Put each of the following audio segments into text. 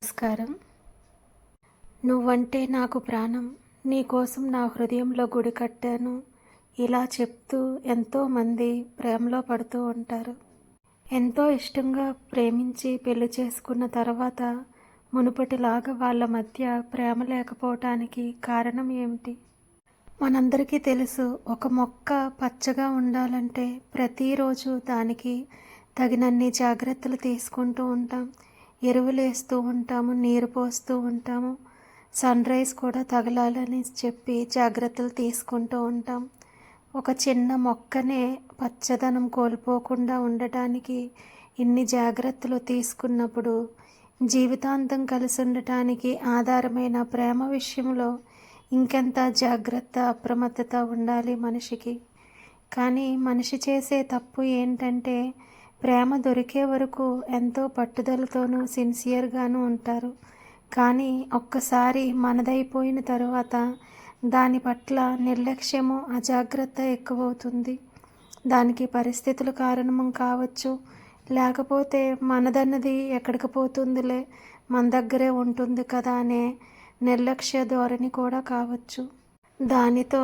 నమస్కారం. నువ్వంటే నాకు ప్రాణం, నీకోసం నా హృదయంలో గుడి కట్టాను. ఇలా చెప్తూ ఎంతోమంది ప్రేమలో పడుతూ ఉంటారు. ఎంతో ఇష్టంగా ప్రేమించి పెళ్లి చేసుకున్న తర్వాత మునుపటిలాగా వాళ్ళ మధ్య ప్రేమ లేకపోవటానికి కారణం ఏమిటి? మనందరికీ తెలుసు, ఒక మొక్క పచ్చగా ఉండాలంటే ప్రతిరోజు దానికి తగినన్ని జాగ్రత్తలు తీసుకుంటూ ఉంటాం. ఎరువులు వేస్తూ ఉంటాము, నీరు పోస్తూ ఉంటాము, సన్ రైజ్ కూడా తగలాలని చెప్పి జాగ్రత్తలు తీసుకుంటూ ఉంటాం. ఒక చిన్న మొక్కనే పచ్చదనం కోల్పోకుండా ఉండటానికి ఇన్ని జాగ్రత్తలు తీసుకున్నప్పుడు జీవితాంతం కలిసి ఉండటానికి ఆధారమైన ప్రేమ విషయంలో ఇంకెంత జాగ్రత్త, అప్రమత్తత ఉండాలి మనిషికి. కానీ మనిషి చేసే తప్పు ఏంటంటే, ప్రేమ దొరికే వరకు ఎంతో పట్టుదలతోనూ సిన్సియర్గాను ఉంటారు. కానీ ఒక్కసారి మనదైపోయిన తరువాత దాని పట్ల నిర్లక్ష్యము, అజాగ్రత్త ఎక్కువవుతుంది. దానికి పరిస్థితులు కారణం కావచ్చు, లేకపోతే మనదన్నది ఎక్కడికి పోతుందిలే, మన దగ్గరే ఉంటుంది కదా అనే నిర్లక్ష్య ధోరణి కూడా కావచ్చు. దానితో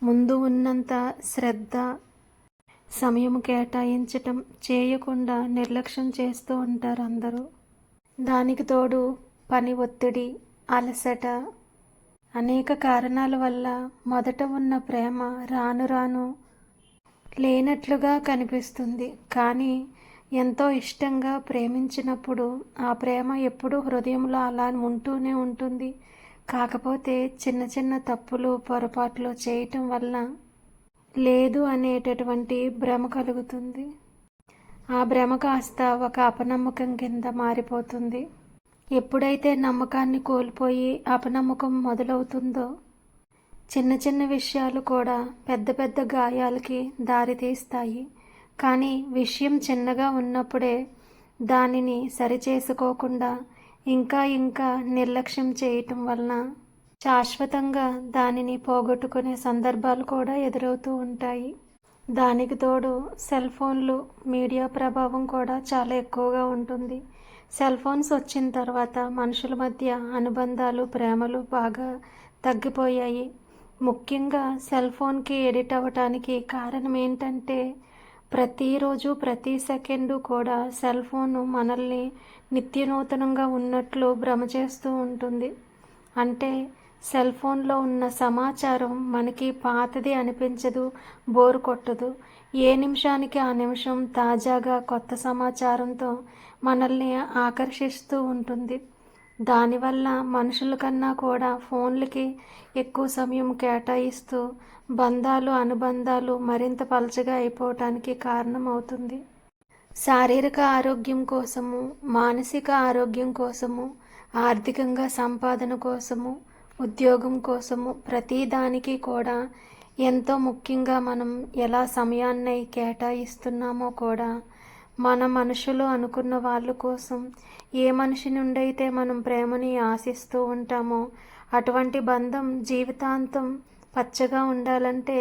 ముందు ఉన్నంత శ్రద్ధ, సమయం కేటాయించటం చేయకుండా నిర్లక్ష్యం చేస్తూ ఉంటారు అందరూ. దానికి తోడు పని ఒత్తిడి, అలసట, అనేక కారణాల వల్ల మొదట ఉన్న ప్రేమ రాను రాను లేనట్లుగా కనిపిస్తుంది. కానీ ఎంతో ఇష్టంగా ప్రేమించినప్పుడు ఆ ప్రేమ ఎప్పుడూ హృదయంలో అలా ఉంటూనే ఉంటుంది. కాకపోతే చిన్న చిన్న తప్పులు, పొరపాట్లు చేయటం వల్ల లేదు అనేటటువంటి భ్రమ కలుగుతుంది. ఆ భ్రమ కాస్త ఒక అపనమ్మకం కింద మారిపోతుంది. ఎప్పుడైతే నమ్మకాన్ని కోల్పోయి అపనమ్మకం మొదలవుతుందో చిన్న చిన్న విషయాలు కూడా పెద్ద పెద్ద గాయాలకి దారితీస్తాయి. కానీ విషయం చిన్నగా ఉన్నప్పుడే దానిని సరిచేసుకోకుండా ఇంకా ఇంకా నిర్లక్ష్యం చేయటం వలన శాశ్వతంగా దానిని పోగొట్టుకునే సందర్భాలు కూడా ఎదురవుతూ ఉంటాయి. దానికి తోడు సెల్ ఫోన్లు, మీడియా ప్రభావం కూడా చాలా ఎక్కువగా ఉంటుంది. సెల్ ఫోన్స్ వచ్చిన తర్వాత మనుషుల మధ్య అనుబంధాలు, ప్రేమలు బాగా తగ్గిపోయాయి. ముఖ్యంగా సెల్ ఫోన్కి ఎడిట్ అవ్వటానికి కారణం ఏంటంటే, ప్రతిరోజు ప్రతి సెకండు కూడా సెల్ ఫోను మనల్ని నిత్యనూతనంగా ఉన్నట్లు భ్రమ చేస్తూ ఉంటుంది. అంటే సెల్ ఫోన్లో ఉన్న సమాచారం మనకి పాతది అనిపించదు, బోరు కొట్టదు. ఏ నిమిషానికి ఆ నిమిషం తాజాగా కొత్త సమాచారంతో మనల్ని ఆకర్షిస్తూ ఉంటుంది. దానివల్ల మనుషుల కన్నా కూడా ఫోన్లకి ఎక్కువ సమయం కేటాయిస్తూ బంధాలు, అనుబంధాలు మరింత పలచగా అయిపోవటానికి కారణమవుతుంది. శారీరక ఆరోగ్యం కోసము, మానసిక ఆరోగ్యం కోసము, ఆర్థికంగా సంపాదన కోసము, ఉద్యోగం కోసము, ప్రతిదానికి కూడా ఎంతో ముఖ్యంగా మనం ఎలా సమయాన్ని కేటాయిస్తున్నామో కూడా మన మనుషులు అనుకున్న వాళ్ళ కోసం, ఏ మనిషి నుండి అయితే మనం ప్రేమని ఆశిస్తూ ఉంటామో అటువంటి బంధం జీవితాంతం పచ్చగా ఉండాలంటే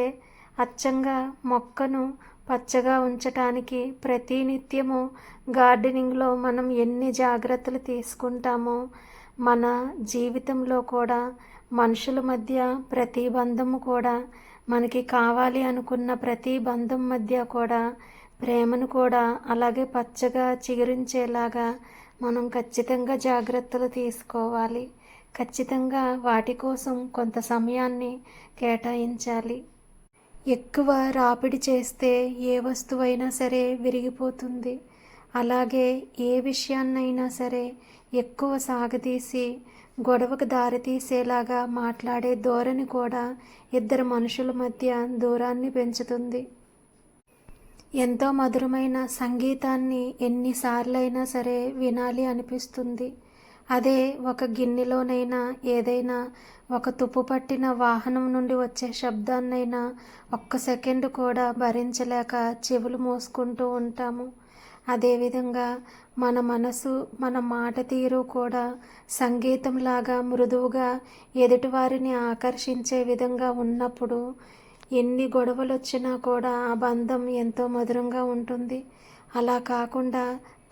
అచ్చంగా మొక్కను పచ్చగా ఉంచటానికి ప్రతినిత్యము గార్డెనింగ్లో మనం ఎన్ని జాగ్రత్తలు తీసుకుంటామో మన జీవితంలో కూడా మనుషుల మధ్య ప్రతి బంధము కూడా, మనకి కావాలి అనుకున్న ప్రతి బంధం మధ్య కూడా ప్రేమను కూడా అలాగే పచ్చగా చిగురించేలాగా మనం ఖచ్చితంగా జాగ్రత్తలు తీసుకోవాలి. ఖచ్చితంగా వాటి కోసం కొంత సమయాన్ని కేటాయించాలి. ఎక్కువ రాపిడి చేస్తే ఏ వస్తువైనా సరే విరిగిపోతుంది. అలాగే ఏ విషయాన్నైనా సరే ఎక్కువ సాగదీసి గొడవకు దారితీసేలాగా మాట్లాడే ధోరణి కూడా ఇద్దరు మనుషుల మధ్య దూరాన్ని పెంచుతుంది. ఎంతో మధురమైన సంగీతాన్ని ఎన్నిసార్లైనా సరే వినాలి అనిపిస్తుంది. అదే ఒక గిన్నెలోనైనా, ఏదైనా ఒక తుప్పు పట్టిన వాహనం నుండి వచ్చే శబ్దాన్నైనా ఒక్క సెకండ్ కూడా భరించలేక చెవులు మూసుకుంటూ ఉంటాము. అదేవిధంగా మన మనసు, మన మాట తీరు కూడా సంగీతంలాగా మృదువుగా ఎదుటివారిని ఆకర్షించే విధంగా ఉన్నప్పుడు ఎన్ని గొడవలు వచ్చినా కూడా ఆ బంధం ఎంతో మధురంగా ఉంటుంది. అలా కాకుండా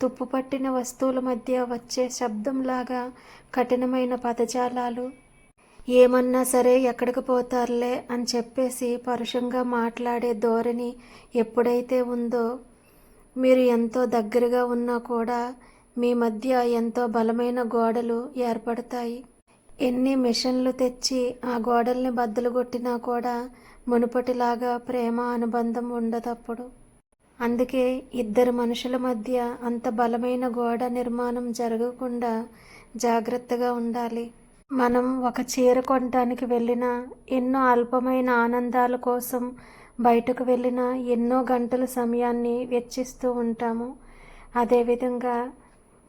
తుప్పు పట్టిన వస్తువుల మధ్య వచ్చే శబ్దంలాగా కఠినమైన పదజాలాలు, ఏమన్నా సరే ఎక్కడికి పోతారులే అని చెప్పేసి పరుషంగా మాట్లాడే ధోరణి ఎప్పుడైతే ఉందో, మీరు ఎంతో దగ్గరగా ఉన్నా కూడా మీ మధ్య ఎంతో బలమైన గోడలు ఏర్పడతాయి. ఎన్ని మిషన్లు తెచ్చి ఆ గోడల్ని బద్దలు కొట్టినా కూడా మునుపటిలాగా ప్రేమ అనుబంధం ఉండదప్పుడు. అందుకే ఇద్దరు మనుషుల మధ్య అంత బలమైన గోడ నిర్మాణం జరగకుండా జాగ్రత్తగా ఉండాలి. మనం ఒక చీర కొనడానికి వెళ్ళినా, ఎన్నో అల్పమైన ఆనందాల కోసం బయటకు వెళ్ళినా ఎన్నో గంటల సమయాన్ని వెచ్చిస్తూ ఉంటాము. అదేవిధంగా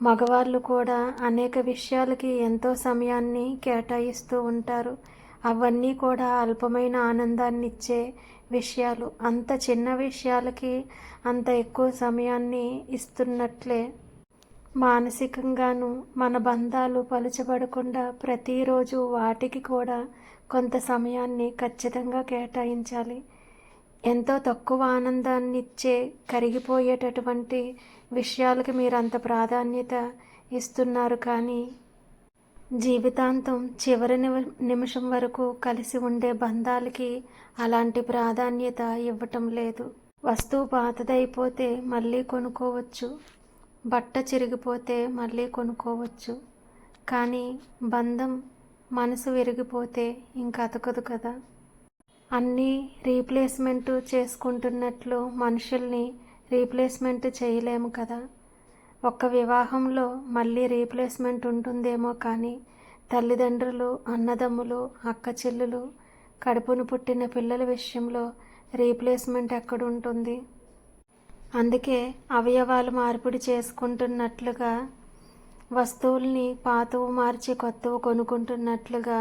మగవాళ్ళు కూడా అనేక విషయాలకి ఎంతో సమయాన్ని కేటాయిస్తూ ఉంటారు. అవన్నీ కూడా అల్పమైన ఆనందాన్ని ఇచ్చే విషయాలు. అంత చిన్న విషయాలకి అంత ఎక్కువ సమయాన్ని ఇస్తున్నట్లే మానసికంగాను మన బంధాలు పలుచబడకుండా ప్రతిరోజు వాటికి కూడా కొంత సమయాన్ని ఖచ్చితంగా కేటాయించాలి. ఎంతో తక్కువ ఆనందాన్ని ఇచ్చే కరిగిపోయేటటువంటి విషయాలకి మీరు అంత ప్రాధాన్యత ఇస్తున్నారు, కానీ జీవితాంతం చివరి నిమిషం వరకు కలిసి ఉండే బంధాలకి అలాంటి ప్రాధాన్యత ఇవ్వటం లేదు. వస్తువు పాతదైపోతే మళ్ళీ కొనుక్కోవచ్చు, బట్ట చిరిగిపోతే మళ్ళీ కొనుక్కోవచ్చు, కానీ బంధం మనసు విరిగిపోతే ఇంక అతకదు కదా. అన్నీ రీప్లేస్మెంట్ చేసుకుంటున్నట్లు మనుషుల్ని రీప్లేస్మెంట్ చేయలేము కదా. ఒక్క వివాహంలో మళ్ళీ రీప్లేస్మెంట్ ఉంటుందేమో, కానీ తల్లిదండ్రులు, అన్నదమ్ములు, అక్క చెల్లులు, కడుపును పుట్టిన పిల్లల విషయంలో రీప్లేస్మెంట్ ఎక్కడుంటుంది? అందుకే అవయవాలు మార్పిడి చేసుకుంటున్నట్లుగా, వస్తువుల్ని పాతవు మార్చి కొత్తవు కొనుక్కుంటున్నట్లుగా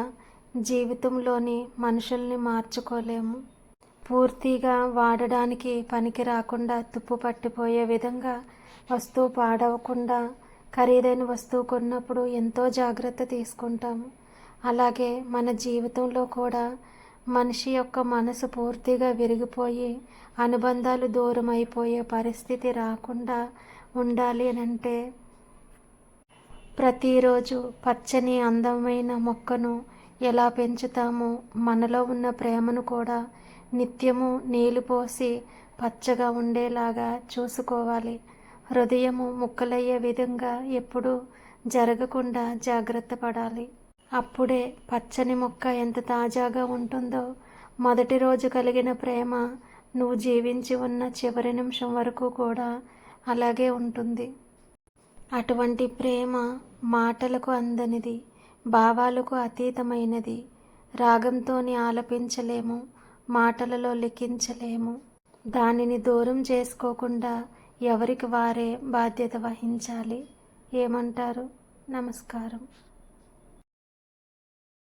జీవితంలోని మనుషుల్ని మార్చుకోలేము. పూర్తిగా వాడడానికి పనికి రాకుండా తుప్పు పట్టిపోయే విధంగా వస్తువు పాడవకుండా ఖరీదైన వస్తువు కొన్నప్పుడు ఎంతో జాగ్రత్త తీసుకుంటాము. అలాగే మన జీవితంలో కూడా మనిషి యొక్క మనసు పూర్తిగా విరిగిపోయి అనుబంధాలు దూరం అయిపోయే పరిస్థితి రాకుండా ఉండాలి అని అంటే, ప్రతిరోజు పచ్చని అందమైన మొక్కను ఎలా పెంచుతామో మనలో ఉన్న ప్రేమను కూడా నిత్యము నీళ్లు పోసి పచ్చగా ఉండేలాగా చూసుకోవాలి. హృదయము ముక్కలయ్యే విధంగా ఎప్పుడూ జరగకుండా జాగ్రత్త పడాలి. అప్పుడే పచ్చని మొక్క ఎంత తాజాగా ఉంటుందో, మొదటి రోజు కలిగిన ప్రేమ నువ్వు జీవించి ఉన్న చివరి నిమిషం వరకు కూడా అలాగే ఉంటుంది. అటువంటి ప్రేమ మాటలకు అందనిది, భావాలకు అతీతమైనది. రాగంతోని ఆలపించలేము, మాటలలో లిఖించలేము. దానిని దూరం చేసుకోకుండా ఎవరికి వారే బాధ్యత వహించాలి. ఏమంటారు? నమస్కారం.